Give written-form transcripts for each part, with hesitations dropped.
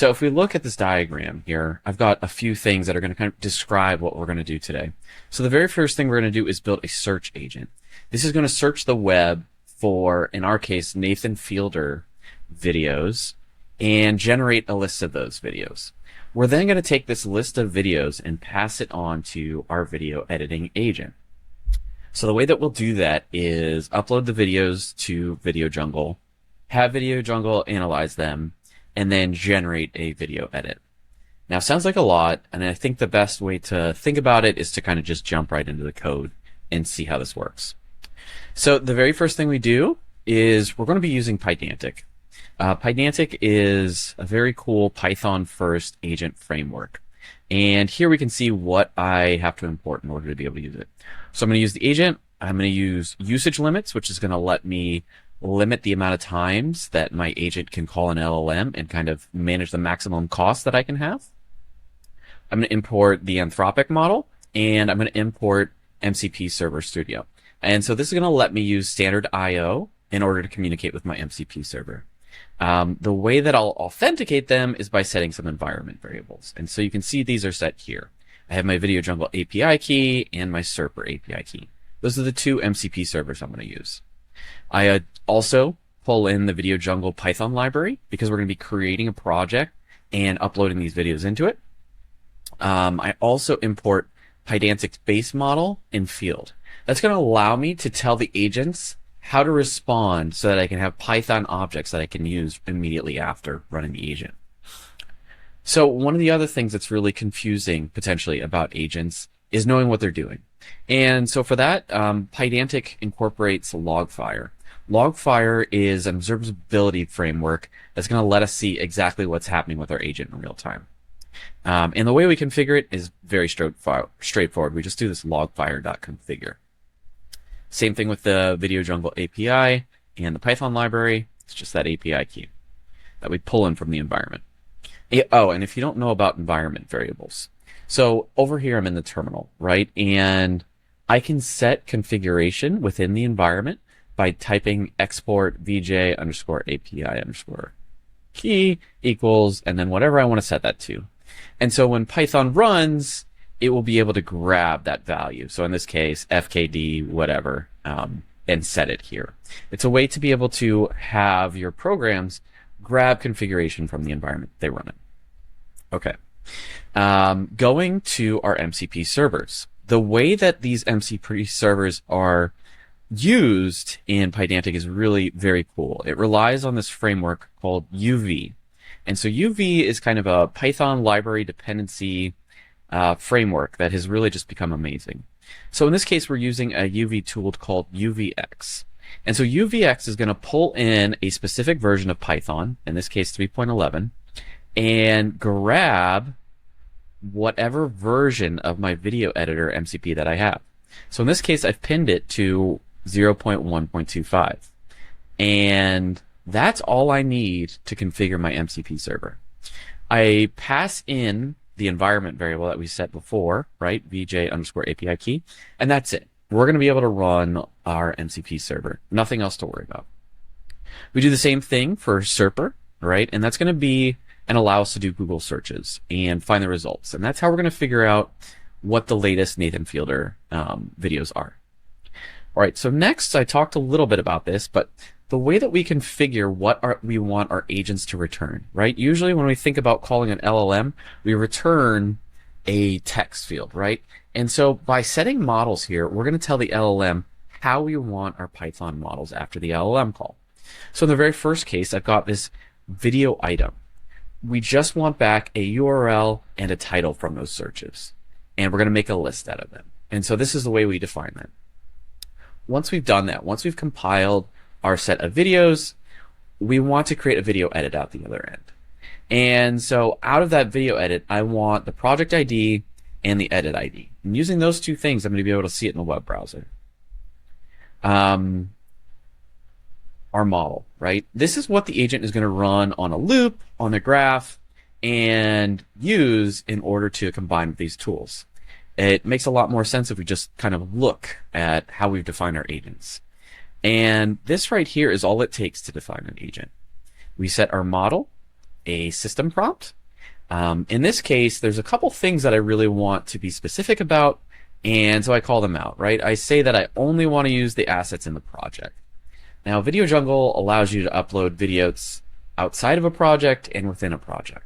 So if we look at this diagram here, I've got a few things that are going to kind of describe what we're going to do today. So the very first thing we're going to do is build a search agent. This is going to search the web for, in our case, Nathan Fielder videos and generate a list of those videos. We're then going to take this list of videos and pass it on to our video editing agent. So the way that we'll do that is upload the videos to Video Jungle, have Video Jungle analyze them, and then generate a video edit. Now, sounds like a lot, and I think the best way to think about it is to kind of just jump right into the code and see how this works. So the very first thing we do is we're going to be using Pydantic. Pydantic is a very cool Python first agent framework. And here we can see what I have to import in order to be able to use it. So I'm going to use the agent. I'm going to use usage limits, which is going to let me limit the amount of times that my agent can call an LLM and kind of manage the maximum cost that I can have. I'm going to import the Anthropic model, and I'm going to import MCP Server Studio. And so this is going to let me use standard I/O in order to communicate with my MCP server. The way that I'll authenticate them is by setting some environment variables. And so you can see these are set here. I have my Video Jungle API key and my Serper API key. Those are the two MCP servers I'm going to use. I also pull in the Video Jungle Python library because we're going to be creating a project and uploading these videos into it. I also import Pydantic's base model and field. That's going to allow me to tell the agents how to respond so that I can have Python objects that I can use immediately after running the agent. So one of the other things that's really confusing potentially about agents is knowing what they're doing. And so for that, Pydantic incorporates Logfire. Logfire is an observability framework that's going to let us see exactly what's happening with our agent in real time. And the way we configure it is very straightforward. We just do this logfire.configure. Same thing with the Video Jungle API and the Python library. It's just that API key that we pull in from the environment. Oh, and if you don't know about environment variables, so over here I'm in the terminal, right? And I can set configuration within the environment by typing export vj underscore API underscore key equals, and then whatever I want to set that to. And so when Python runs, it will be able to grab that value. So in this case, fkd, whatever, and set it here. It's a way to be able to have your programs grab configuration from the environment they run in. Okay. Going to our MCP servers. The way that these MCP servers are used in Pydantic is really very cool. It relies on this framework called UV. And so UV is kind of a Python library dependency framework that has really just become amazing. So in this case, we're using a UV tool called UVX. And so UVX is going to pull in a specific version of Python, in this case 3.11, and grab whatever version of my video editor MCP that I have. So in this case, I've pinned it to 0.1.25. And that's all I need to configure my MCP server. I pass in the environment variable that we set before, right? vj underscore API key, and that's it. We're going to be able to run our MCP server. Nothing else to worry about. We do the same thing for Serper, right? And that's going to be and allow us to do Google searches and find the results. And that's how we're going to figure out what the latest Nathan Fielder videos are. All right, so next I talked a little bit about this, but the way that we configure what we want our agents to return, right? Usually when we think about calling an LLM, we return a text field, right? And so by setting models here, we're going to tell the LLM how we want our Python models after the LLM call. So in the very first case, I've got this video item. We just want back a URL and a title from those searches. And we're going to make a list out of them. And so this is the way we define that. Once we've done that, once we've compiled our set of videos, we want to create a video edit out the other end. And so out of that video edit, I want the project ID and the edit ID. And using those two things, I'm going to be able to see it in the web browser. Our model, right? This is what the agent is going to run on a loop, on a graph, and use in order to combine with these tools. It makes a lot more sense if we just kind of look at how we've defined our agents. And this right here is all it takes to define an agent. We set our model, a system prompt. In this case, there's a couple things that I really want to be specific about, and so I call them out, right? I say that I only want to use the assets in the project. Now, Video Jungle allows you to upload videos outside of a project and within a project.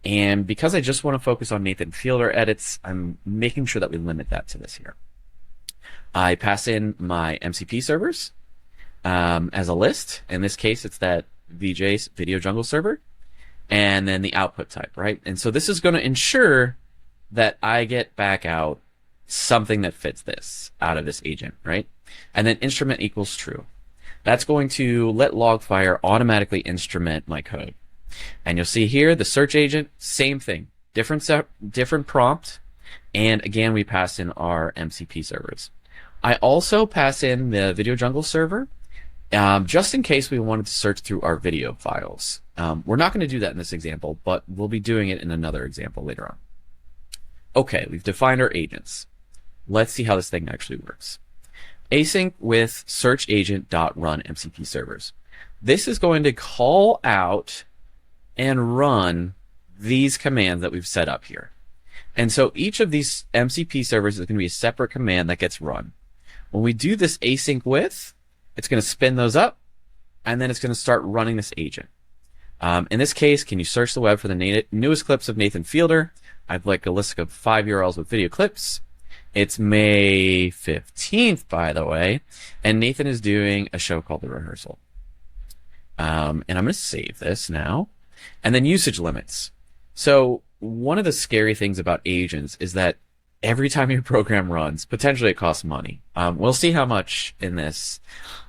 And because I just want to focus on Nathan Fielder edits, I'm making sure that we limit that to this here. I pass in my MCP servers as a list. In this case, it's that VJ's Video Jungle server, and then the output type, right? And so this is going to ensure that I get back out something that fits this out of this agent, right? And then instrument equals true. That's going to let Logfire automatically instrument my code. And you'll see here the search agent, same thing, different prompt, and again we pass in our MCP servers. I also pass in the Video Jungle server just in case we wanted to search through our video files. We're not going to do that in this example, but we'll be doing it in another example later on. Okay, we've defined our agents. Let's see how this thing actually works. Async with search agent.run MCP servers. This is going to call out and run these commands that we've set up here. And so each of these MCP servers is going to be a separate command that gets run. When we do this async with, it's going to spin those up, and then it's going to start running this agent. In this case, can you search the web for the newest clips of Nathan Fielder? I'd like a list of 5 URLs with video clips. It's May 15th, by the way, and Nathan is doing a show called The Rehearsal. And I'm going to save this now. And then usage limits. So one of the scary things about agents is that every time your program runs, potentially it costs money. We'll see how much in this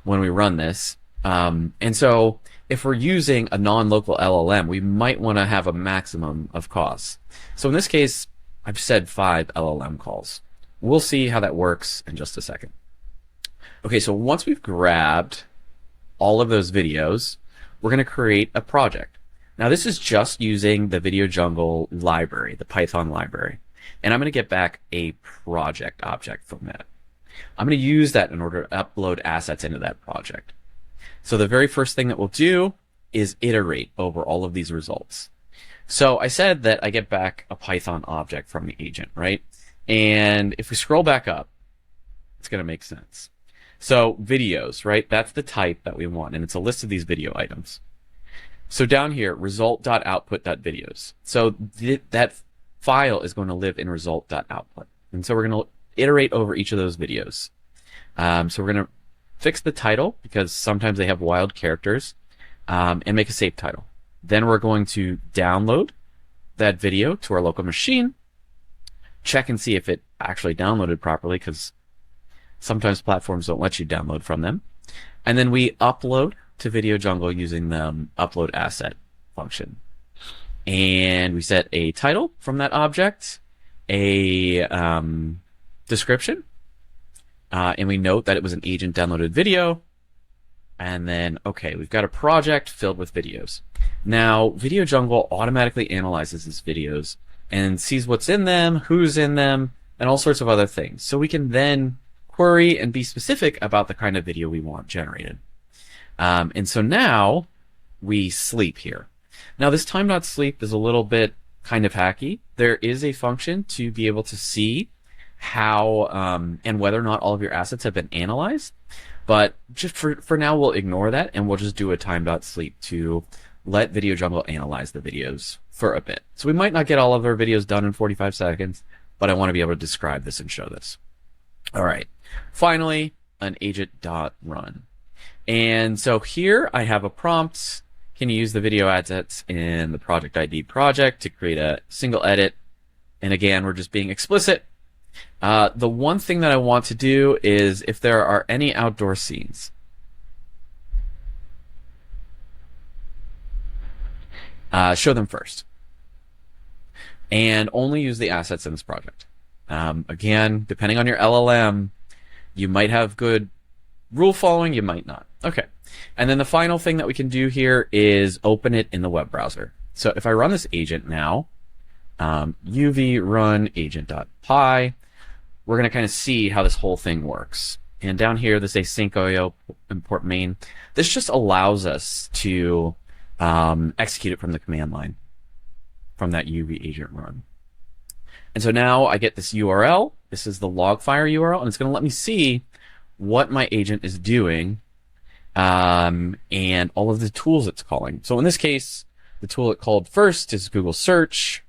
when we run this. And so if we're using a non-local LLM, we might want to have a maximum of costs. So in this case, I've said 5 LLM calls. We'll see how that works in just a second. Okay, so once we've grabbed all of those videos, we're going to create a project. Now this is just using the Video Jungle library, the Python library. And I'm going to get back a project object from that. I'm going to use that in order to upload assets into that project. So the very first thing that we'll do is iterate over all of these results. So I said that I get back a Python object from the agent, right? And if we scroll back up, it's going to make sense. So videos, right? That's the type that we want, and it's a list of these video items. So down here, result.output.videos. So that file is going to live in result.output. And so we're going to iterate over each of those videos. So we're going to fix the title because sometimes they have wild characters, and make a safe title. Then we're going to download that video to our local machine, check and see if it actually downloaded properly because sometimes platforms don't let you download from them. And then we upload to Video Jungle using the upload asset function. And we set a title from that object, a description, and we note that it was an agent downloaded video. And then, okay, we've got a project filled with videos. Now, Video Jungle automatically analyzes these videos and sees what's in them, who's in them, and all sorts of other things. So we can then query and be specific about the kind of video we want generated. And so now we sleep here. Now this time.sleep is a little bit kind of hacky. There is a function to be able to see how and whether or not all of your assets have been analyzed. But just for now, we'll ignore that and we'll just do a time.sleep to let Video Jungle analyze the videos for a bit. So we might not get all of our videos done in 45 seconds, but I want to be able to describe this and show this. All right. Finally, an agent.run. And so here I have a prompt. Can you use the video assets in the project ID project to create a single edit? And again, we're just being explicit. The one thing that I want to do is if there are any outdoor scenes, show them first. And only use the assets in this project. Again, depending on your LLM, you might have good rule following, you might not. Okay. And then the final thing that we can do here is open it in the web browser. So if I run this agent now, uv run agent.py, we're going to kind of see how this whole thing works. And down here, this async.io import main. This just allows us to execute it from the command line, from that UV agent run. And so now I get this URL. This is the Logfire URL, and it's going to let me see what my agent is doing and all of the tools it's calling. So in this case, the tool it called first is Google Search,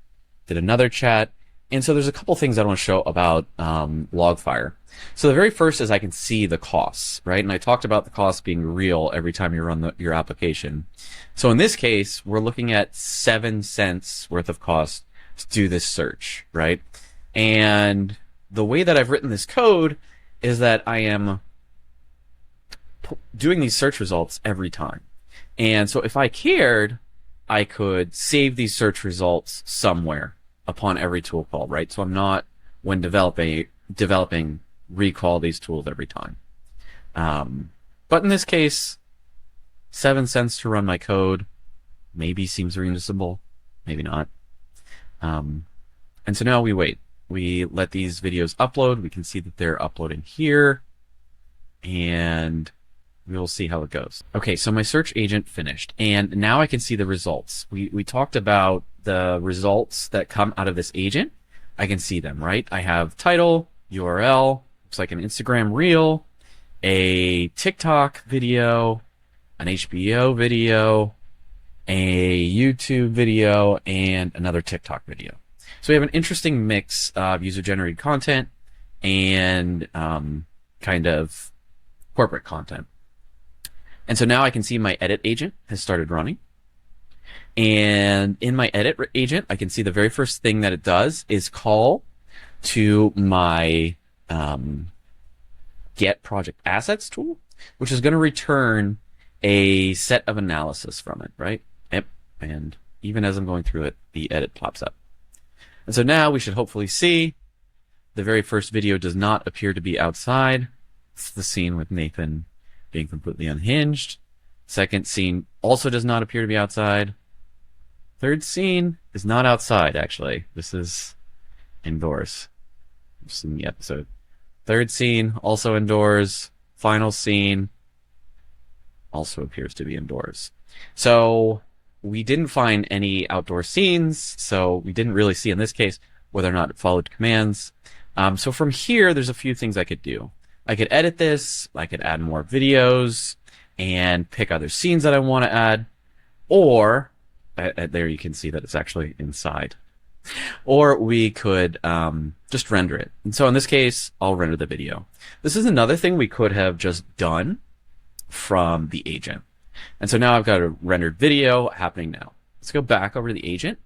did another chat, and so there's a couple things I want to show about Logfire. So the very first is I can see the costs, right? And I talked about the costs being real every time you run your application. So in this case, we're looking at 7 cents worth of cost to do this search, right? And the way that I've written this code is that I am doing these search results every time. And so if I cared, I could save these search results somewhere upon every tool call, right? So I'm not, when developing recall these tools every time. But in this case, 7 cents to run my code maybe seems reasonable, maybe not. And so now we wait. We let these videos upload. We can see that they're uploading here, and we'll see how it goes. Okay, so my search agent finished, and now I can see the results. We talked about the results that come out of this agent. I can see them, right? I have title, URL, looks like an Instagram reel, a TikTok video, an HBO video, a YouTube video, and another TikTok video. So we have an interesting mix of user-generated content and kind of corporate content. And so now I can see my edit agent has started running. And in my edit agent, I can see the very first thing that it does is call to my get project assets tool, which is going to return a set of analysis from it, right? Yep. And even as I'm going through it, the edit pops up. And so now we should hopefully see the very first video does not appear to be outside. It's the scene with Nathan being completely unhinged. Second scene also does not appear to be outside. Third scene is not outside, actually. This is indoors. Just in the episode. Third scene, also indoors. Final scene also appears to be indoors. So we didn't find any outdoor scenes, so we didn't really see in this case whether or not it followed commands. So from here, there's a few things I could do. I could edit this, I could add more videos, and pick other scenes that I want to add, or, there you can see that it's actually inside. Or we could just render it. And so in this case, I'll render the video. This is another thing we could have just done from the agent. And so now I've got a rendered video happening now. Let's go back over to the agent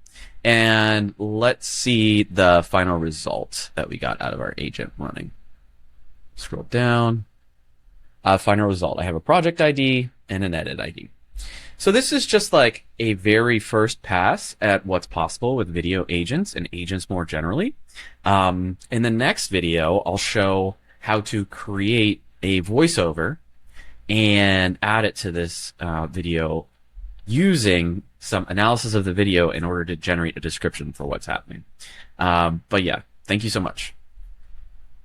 and let's see the final result that we got out of our agent running. Scroll down. Final result. I have a project ID and an edit ID. So this is just like a very first pass at what's possible with video agents and agents more generally. In the next video, I'll show how to create a voiceover and add it to this video using some analysis of the video in order to generate a description for what's happening. But yeah, thank you so much.